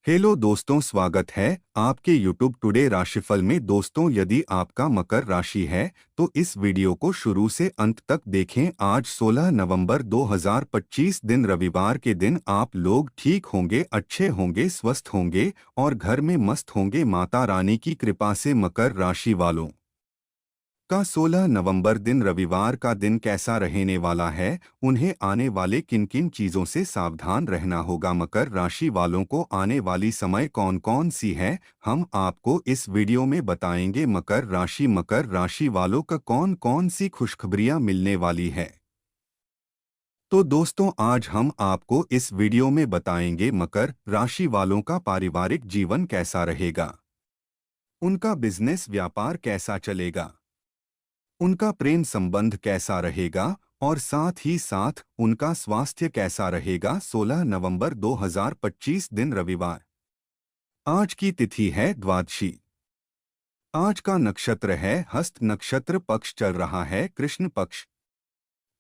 Hello दोस्तों, स्वागत है आपके YouTube टुडे राशिफल में। दोस्तों, यदि आपका मकर राशि है तो इस वीडियो को शुरू से अंत तक देखें। आज 16 नवंबर 2025 दिन रविवार के दिन आप लोग ठीक होंगे, अच्छे होंगे, स्वस्थ होंगे और घर में मस्त होंगे माता रानी की कृपा से। मकर राशि वालों का 16 नवंबर दिन रविवार का दिन कैसा रहने वाला है, उन्हें आने वाले किन किन चीजों से सावधान रहना होगा, मकर राशि वालों को आने वाली समय कौन कौन सी है, हम आपको इस वीडियो में बताएंगे। मकर राशि वालों का कौन कौन सी खुशखबरियां मिलने वाली है। तो दोस्तों, आज हम आपको इस वीडियो में बताएंगे मकर राशि वालों का पारिवारिक जीवन कैसा रहेगा, उनका बिजनेस व्यापार कैसा चलेगा, उनका प्रेम संबंध कैसा रहेगा और साथ ही साथ उनका स्वास्थ्य कैसा रहेगा। 16 नवंबर 2025 दिन रविवार। आज की तिथि है द्वादशी। आज का नक्षत्र है हस्त नक्षत्र, पक्ष चल रहा है कृष्ण पक्ष।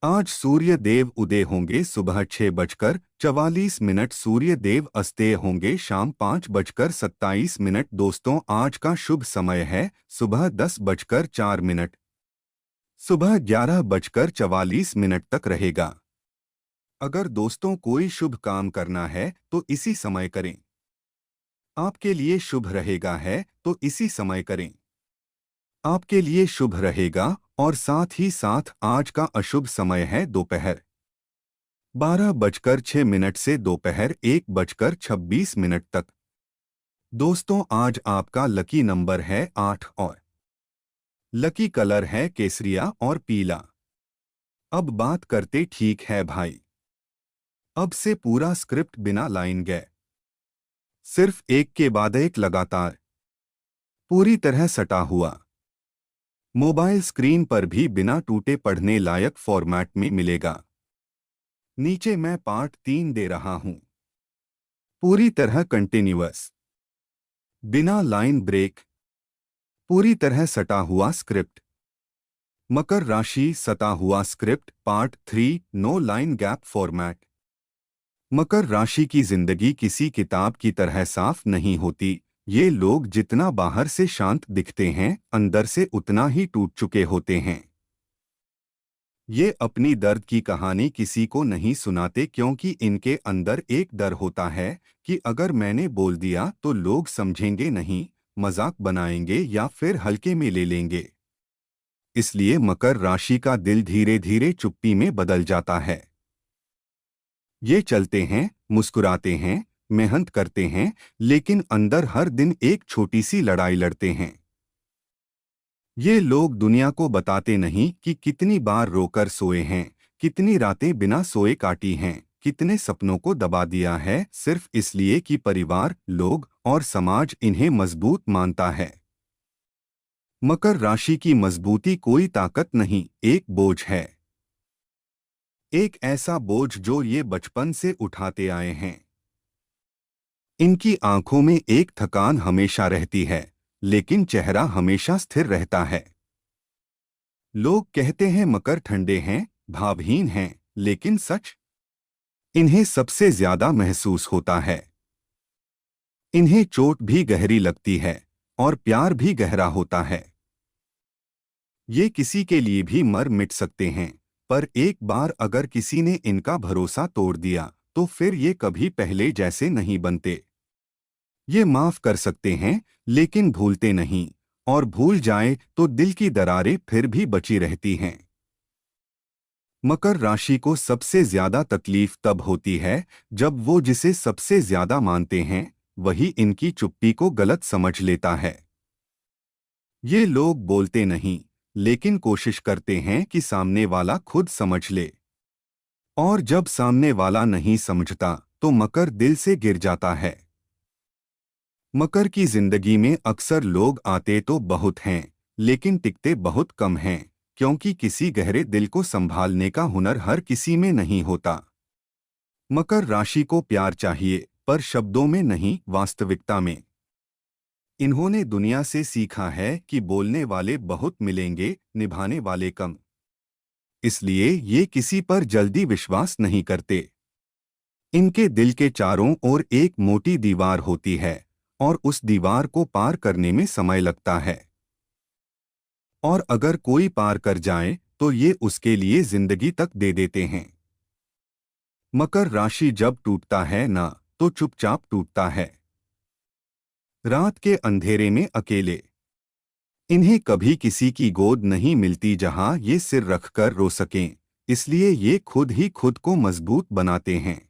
आज सूर्य देव उदय होंगे सुबह 6:44। सूर्य देव अस्तेय होंगे शाम 5:27। दोस्तों, आज का शुभ समय है सुबह 10:04, सुबह 11:44 तक रहेगा। अगर दोस्तों कोई शुभ काम करना है तो इसी समय करें। आपके लिए शुभ रहेगा है तो इसी समय करें, आपके लिए शुभ रहेगा। और साथ ही साथ आज का अशुभ समय है दोपहर 12:06 से दोपहर 1:26 तक। दोस्तों, आज आपका लकी नंबर है 8 और लकी कलर है केसरिया और पीला। अब बात करते ठीक है भाई। अब से पूरा स्क्रिप्ट बिना लाइन गए, सिर्फ एक के बाद एक लगातार, पूरी तरह सटा हुआ, मोबाइल स्क्रीन पर भी बिना टूटे पढ़ने लायक फॉर्मेट में मिलेगा। नीचे मैं पार्ट 3 दे रहा हूं, पूरी तरह कंटिन्यूअस, बिना लाइन ब्रेक, पूरी तरह सटा हुआ स्क्रिप्ट। मकर राशि सटा हुआ script part 3, no line gap format. मकर राशि की जिंदगी किसी किताब की तरह साफ नहीं होती। ये लोग जितना बाहर से शांत दिखते हैं, अंदर से उतना ही टूट चुके होते हैं। ये अपनी दर्द की कहानी किसी को नहीं सुनाते क्योंकि इनके अंदर एक डर होता है कि अगर मैंने बोल दिया तो लोग समझेंगे नहीं, मजाक बनाएंगे या फिर हल्के में ले लेंगे। इसलिए मकर राशि का दिल धीरे धीरे चुप्पी में बदल जाता है। ये चलते हैं, मुस्कुराते हैं, मेहनत करते हैं, लेकिन अंदर हर दिन एक छोटी सी लड़ाई लड़ते हैं। ये लोग दुनिया को बताते नहीं कि कितनी बार रोकर सोए हैं, कितनी रातें बिना सोए काटी हैं, कितने सपनों को दबा दिया है सिर्फ इसलिए कि परिवार, लोग और समाज इन्हें मजबूत मानता है। मकर राशि की मजबूती कोई ताकत नहीं, एक बोझ है। एक ऐसा बोझ जो ये बचपन से उठाते आए हैं। इनकी आंखों में एक थकान हमेशा रहती है, लेकिन चेहरा हमेशा स्थिर रहता है। लोग कहते हैं मकर ठंडे हैं, भावहीन हैं, लेकिन सच इन्हें सबसे ज्यादा महसूस होता है। इन्हें चोट भी गहरी लगती है और प्यार भी गहरा होता है। ये किसी के लिए भी मर मिट सकते हैं, पर एक बार अगर किसी ने इनका भरोसा तोड़ दिया तो फिर ये कभी पहले जैसे नहीं बनते। ये माफ कर सकते हैं लेकिन भूलते नहीं, और भूल जाए तो दिल की दरारें फिर भी बची रहती हैं। मकर राशि को सबसे ज्यादा तकलीफ तब होती है जब वो जिसे सबसे ज्यादा मानते हैं वही इनकी चुप्पी को गलत समझ लेता है। ये लोग बोलते नहीं, लेकिन कोशिश करते हैं कि सामने वाला खुद समझ ले। और जब सामने वाला नहीं समझता तो मकर दिल से गिर जाता है। मकर की जिंदगी में अक्सर लोग आते तो बहुत हैं, लेकिन टिकते बहुत कम हैं, क्योंकि किसी गहरे दिल को संभालने का हुनर हर किसी में नहीं होता। मकर राशि को प्यार चाहिए, पर शब्दों में नहीं, वास्तविकता में। इन्होंने दुनिया से सीखा है कि बोलने वाले बहुत मिलेंगे, निभाने वाले कम। इसलिए ये किसी पर जल्दी विश्वास नहीं करते। इनके दिल के चारों ओर एक मोटी दीवार होती है और उस दीवार को पार करने में समय लगता है। और अगर कोई पार कर जाए तो ये उसके लिए जिंदगी तक दे देते हैं। मकर राशि जब टूटता है ना तो चुपचाप टूटता है, रात के अंधेरे में अकेले। इन्हें कभी किसी की गोद नहीं मिलती जहां ये सिर रखकर रो सकें, इसलिए ये खुद ही खुद को मजबूत बनाते हैं।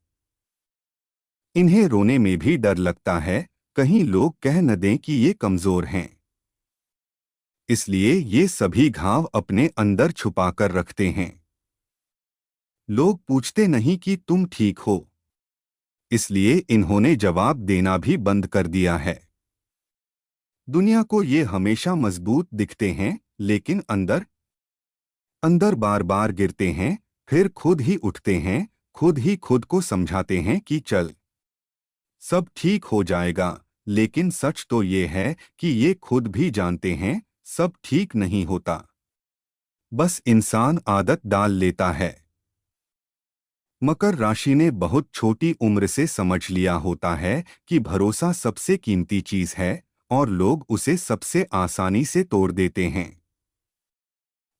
इन्हें रोने में भी डर लगता है, कहीं लोग कह न दें कि ये कमजोर हैं। इसलिए ये सभी घाव अपने अंदर छुपाकर रखते हैं। लोग पूछते नहीं कि तुम ठीक हो, इसलिए इन्होंने जवाब देना भी बंद कर दिया है। दुनिया को ये हमेशा मजबूत दिखते हैं, लेकिन अंदर अंदर बार बार गिरते हैं, फिर खुद ही उठते हैं, खुद ही खुद को समझाते हैं कि चल सब ठीक हो जाएगा। लेकिन सच तो ये है कि ये खुद भी जानते हैं सब ठीक नहीं होता, बस इंसान आदत डाल लेता है। मकर राशि ने बहुत छोटी उम्र से समझ लिया होता है कि भरोसा सबसे कीमती चीज है और लोग उसे सबसे आसानी से तोड़ देते हैं।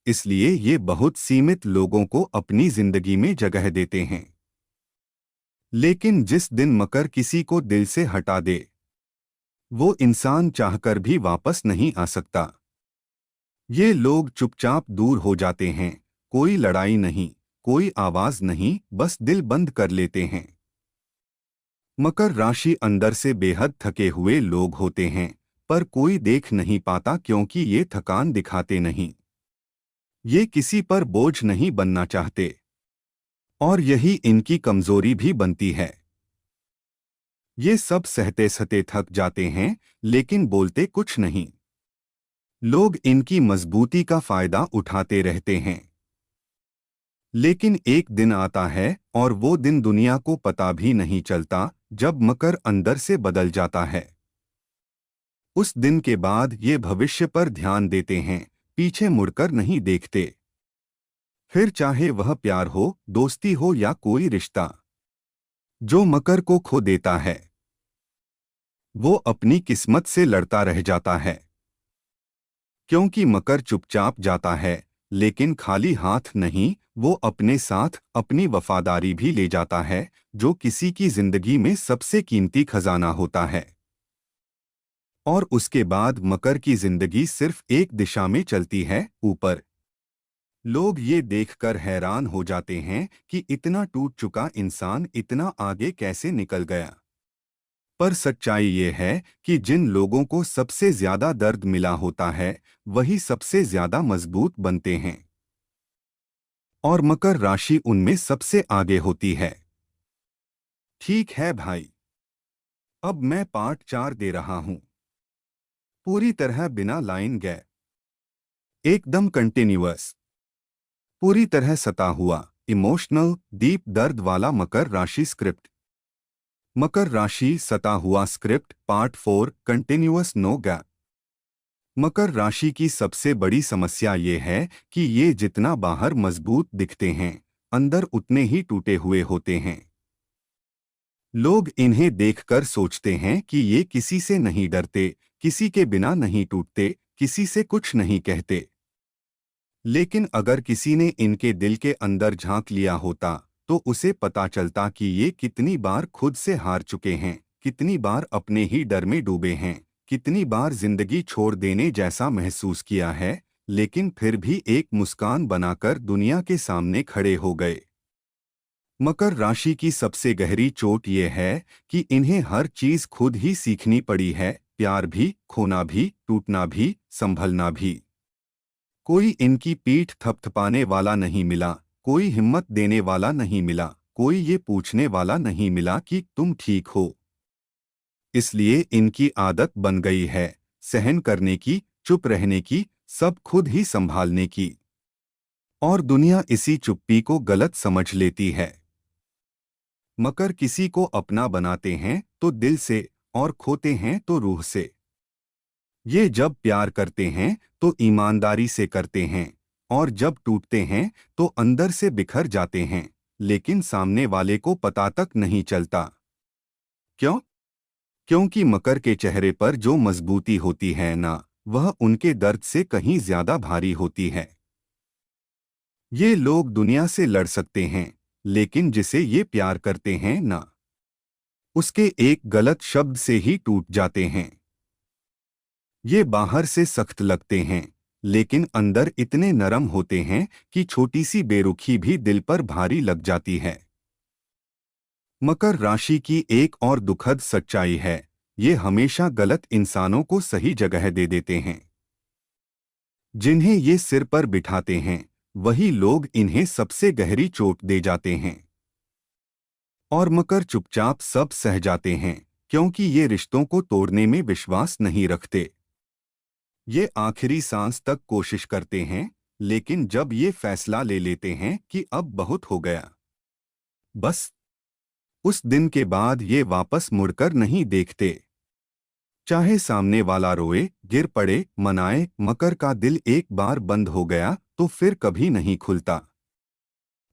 इसलिए ये बहुत सीमित लोगों को अपनी जिंदगी में जगह देते हैं। लेकिन जिस दिन मकर किसी को दिल से हटा दे, वो इंसान चाहकर भी वापस नहीं आ सकता। ये लोग चुपचाप दूर हो जाते हैं, कोई लड़ाई नहीं, कोई आवाज नहीं, बस दिल बंद कर लेते हैं। मकर राशि अंदर से बेहद थके हुए लोग होते हैं, पर कोई देख नहीं पाता क्योंकि ये थकान दिखाते नहीं। ये किसी पर बोझ नहीं बनना चाहते और यही इनकी कमजोरी भी बनती है। ये सब सहते सहते थक जाते हैं, लेकिन बोलते कुछ नहीं। लोग इनकी मजबूती का फायदा उठाते रहते हैं। लेकिन एक दिन आता है और वो दिन दुनिया को पता भी नहीं चलता, जब मकर अंदर से बदल जाता है। उस दिन के बाद ये भविष्य पर ध्यान देते हैं, पीछे मुड़कर नहीं देखते। फिर चाहे वह प्यार हो, दोस्ती हो या कोई रिश्ता, जो मकर को खो देता है वो अपनी किस्मत से लड़ता रह जाता है। क्योंकि मकर चुपचाप जाता है, लेकिन खाली हाथ नहीं, वो अपने साथ अपनी वफादारी भी ले जाता है, जो किसी की जिंदगी में सबसे कीमती खजाना होता है। और उसके बाद मकर की जिंदगी सिर्फ एक दिशा में चलती है, ऊपर। लोग ये देखकर हैरान हो जाते हैं कि इतना टूट चुका इंसान इतना आगे कैसे निकल गया। पर सच्चाई ये है कि जिन लोगों को सबसे ज्यादा दर्द मिला होता है, वही सबसे ज्यादा मजबूत बनते हैं। और मकर राशि उनमें सबसे आगे होती है। ठीक है भाई, अब मैं पार्ट 4 दे रहा हूं, पूरी तरह बिना लाइन गए, एकदम कंटिन्यूअस, पूरी तरह सता हुआ, इमोशनल, डीप दर्द वाला मकर राशि स्क्रिप्ट। मकर राशि सता हुआ script part 4 continuous no gap. मकर राशि की सबसे बड़ी समस्या ये है कि ये जितना बाहर मजबूत दिखते हैं, अंदर उतने ही टूटे हुए होते हैं। लोग इन्हें देखकर सोचते हैं कि ये किसी से नहीं डरते, किसी के बिना नहीं टूटते, किसी से कुछ नहीं कहते। लेकिन अगर किसी ने इनके दिल के अंदर झांक लिया होता, तो उसे पता चलता कि ये कितनी बार खुद से हार चुके हैं, कितनी बार अपने ही डर में डूबे हैं, कितनी बार जिंदगी छोड़ देने जैसा महसूस किया है, लेकिन फिर भी एक मुस्कान बनाकर दुनिया के सामने खड़े हो गए। मकर राशि की सबसे गहरी चोट ये है कि इन्हें हर चीज खुद ही सीखनी पड़ी है, प्यार भी, खोना भी, टूटना भी, संभलना भी। कोई इनकी पीठ थपथपाने वाला नहीं मिला, कोई हिम्मत देने वाला नहीं मिला, कोई ये पूछने वाला नहीं मिला कि तुम ठीक हो। इसलिए इनकी आदत बन गई है सहन करने की, चुप रहने की, सब खुद ही संभालने की। और दुनिया इसी चुप्पी को गलत समझ लेती है। मकर किसी को अपना बनाते हैं तो दिल से और खोते हैं तो रूह से। ये जब प्यार करते हैं तो ईमानदारी से करते हैं और जब टूटते हैं तो अंदर से बिखर जाते हैं, लेकिन सामने वाले को पता तक नहीं चलता। क्यों? क्योंकि मकर के चेहरे पर जो मजबूती होती है ना, वह उनके दर्द से कहीं ज्यादा भारी होती है। ये लोग दुनिया से लड़ सकते हैं, लेकिन जिसे ये प्यार करते हैं ना, उसके एक गलत शब्द से ही टूट जाते हैं। ये बाहर से सख्त लगते हैं, लेकिन अंदर इतने नरम होते हैं कि छोटी सी बेरुखी भी दिल पर भारी लग जाती है। मकर राशि की एक और दुखद सच्चाई है, ये हमेशा गलत इंसानों को सही जगह दे देते हैं। जिन्हें ये सिर पर बिठाते हैं, वही लोग इन्हें सबसे गहरी चोट दे जाते हैं। और मकर चुपचाप सब सह जाते हैं, क्योंकि ये रिश्तों को तोड़ने में विश्वास नहीं रखते। ये आखिरी सांस तक कोशिश करते हैं, लेकिन जब ये फैसला ले लेते हैं कि अब बहुत हो गया, बस उस दिन के बाद ये वापस मुड़कर नहीं देखते। चाहे सामने वाला रोए, गिर पड़े, मनाए, मकर का दिल एक बार बंद हो गया तो फिर कभी नहीं खुलता।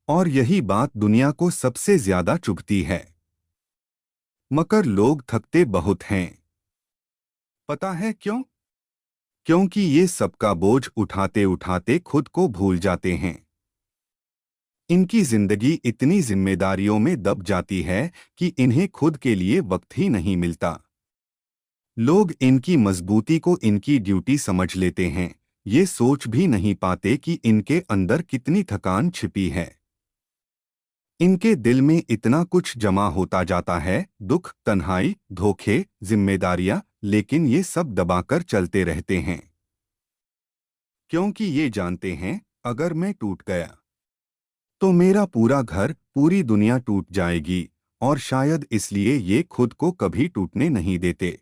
और यही बात दुनिया को सबसे ज्यादा चुभती है। मकर लोग थकते बहुत हैं। पता है क्यों? क्योंकि ये सबका बोझ उठाते उठाते खुद को भूल जाते हैं। इनकी जिंदगी इतनी जिम्मेदारियों में दब जाती है कि इन्हें खुद के लिए वक्त ही नहीं मिलता। लोग इनकी मजबूती को इनकी ड्यूटी समझ लेते हैं, ये सोच भी नहीं पाते कि इनके अंदर कितनी थकान छिपी है। इनके दिल में इतना कुछ जमा होता जाता है, दुख, तन्हाई, धोखे, जिम्मेदारियां, लेकिन ये सब दबाकर चलते रहते हैं। क्योंकि ये जानते हैं, अगर मैं टूट गया तो मेरा पूरा घर, पूरी दुनिया टूट जाएगी, और शायद इसलिए ये खुद को कभी टूटने नहीं देते।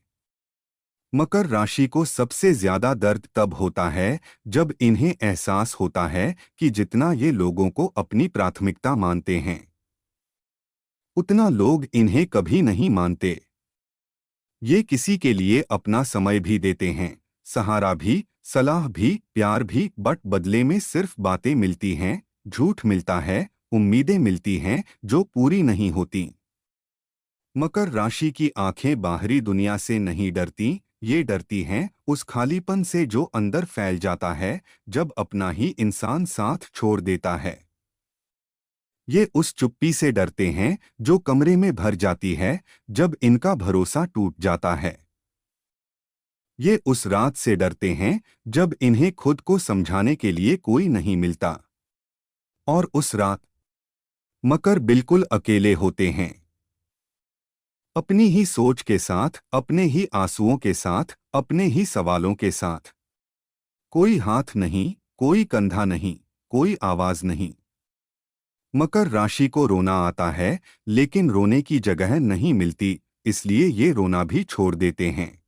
मकर राशि को सबसे ज्यादा दर्द तब होता है जब इन्हें एहसास होता है कि जितना ये लोगों को अपनी प्राथमिकता मानते हैं, उतना लोग इन्हें कभी नहीं मानते। ये किसी के लिए अपना समय भी देते हैं, सहारा भी, सलाह भी, प्यार भी, बट बदले में सिर्फ बातें मिलती हैं, झूठ मिलता है, उम्मीदें मिलती हैं जो पूरी नहीं होती। मकर राशि की आंखें बाहरी दुनिया से नहीं डरती, ये डरती हैं उस खालीपन से जो अंदर फैल जाता है जब अपना ही इंसान साथ छोड़ देता है। ये उस चुप्पी से डरते हैं जो कमरे में भर जाती है जब इनका भरोसा टूट जाता है। ये उस रात से डरते हैं जब इन्हें खुद को समझाने के लिए कोई नहीं मिलता। और उस रात मकर बिल्कुल अकेले होते हैं, अपनी ही सोच के साथ, अपने ही आंसुओं के साथ, अपने ही सवालों के साथ। कोई हाथ नहीं, कोई कंधा नहीं, कोई आवाज नहीं। मकर राशि को रोना आता है, लेकिन रोने की जगह नहीं मिलती, इसलिए ये रोना भी छोड़ देते हैं।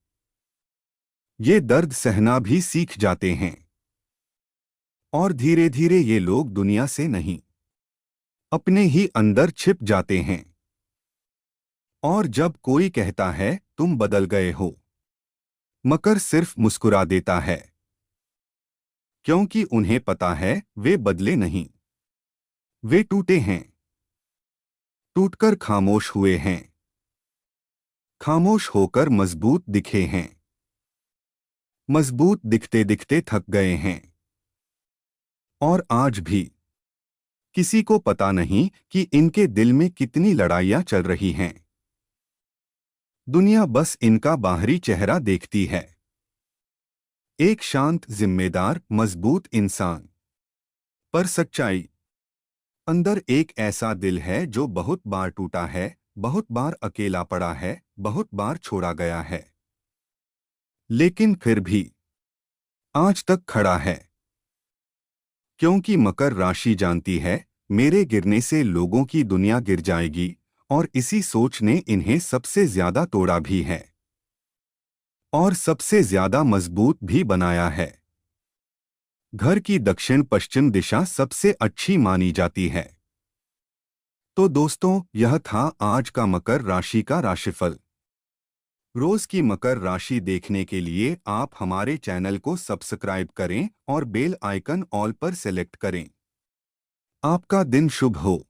ये दर्द सहना भी सीख जाते हैं। और धीरे धीरे ये लोग दुनिया से नहीं, अपने ही अंदर छिप जाते हैं। और जब कोई कहता है तुम बदल गए हो, मकर सिर्फ मुस्कुरा देता है, क्योंकि उन्हें पता है वे बदले नहीं, वे टूटे हैं, टूटकर खामोश हुए हैं, खामोश होकर मजबूत दिखे हैं, मजबूत दिखते दिखते थक गए हैं। और आज भी किसी को पता नहीं कि इनके दिल में कितनी लड़ाइयां चल रही हैं। दुनिया बस इनका बाहरी चेहरा देखती है, एक शांत, जिम्मेदार, मजबूत इंसान। पर सच्चाई, अंदर एक ऐसा दिल है जो बहुत बार टूटा है, बहुत बार अकेला पड़ा है, बहुत बार छोड़ा गया है, लेकिन फिर भी आज तक खड़ा है। क्योंकि मकर राशि जानती है, मेरे गिरने से लोगों की दुनिया गिर जाएगी, और इसी सोच ने इन्हें सबसे ज्यादा तोड़ा भी है और सबसे ज्यादा मजबूत भी बनाया है। घर की दक्षिण पश्चिम दिशा सबसे अच्छी मानी जाती है। तो दोस्तों, यह था आज का मकर राशि का राशिफल। रोज की मकर राशि देखने के लिए आप हमारे चैनल को सब्सक्राइब करें और बेल आइकन ऑल पर सेलेक्ट करें। आपका दिन शुभ हो।